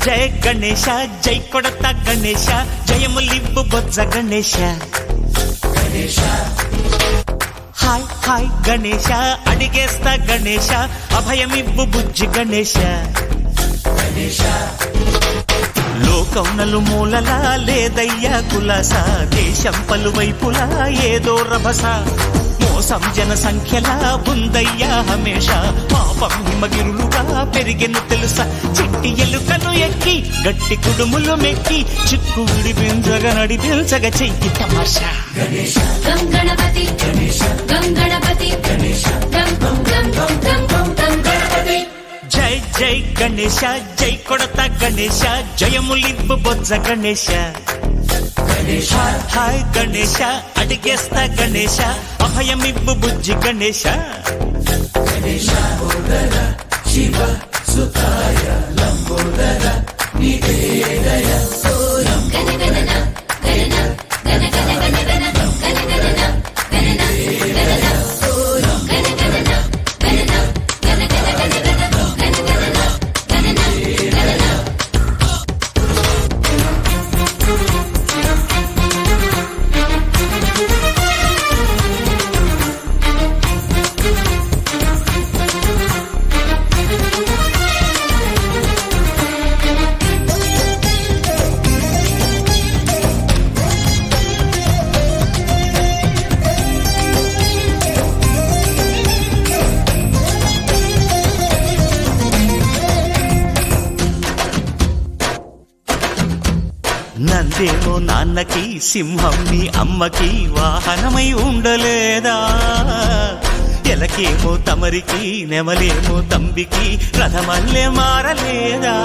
జయ గణేశ జై కొడత గణేశ జయములివ్వు బొజ్జ Ganesha hi hi Ganesha అడిగేస్తా Ganesha అభయమివ్వు బుజ్జి గణేశ లోకం నలుమూలలా లేదయ్యా కులాస దేశం పలువైపులా ఏదో రభస మోసం జన సంఖ్యలా ఉందయ్యా హమేష పాపం హిమగిరులుగా పెరిగెను తెలుసా చిట్టి ఎలుకను ఎక్కి గట్టి కుడుములు మెక్కి చిక్కు విడిపించగా నడిపించగా చెయ్యి తమాషా గం గణపతి గం గణపతి గం గం గం గం గం గం గణపతి జై జై గణేశ జై కొడత గణేశ జయములివ్వు బొజ్జ గణేశ హాయ్ గణేశ అడిగేస్తా గణేశ అభయమివ్వు బుజ్జి గణేశ శివ సుతాయ లంబోదర నివేదయ గణ గణన గణన గణ గణ గణ గణ గణ గణన గణన గణన గణ గణన గణన గణ గణ గణ గణ గణ గణన గణన గణన నందేమో నాన్నకి సింహం నీ అమ్మకి వాహనమై ఉండలేదా ఎలకేమో తమరికి నెమలేమో తంబికి రథమల్లే మారలేదా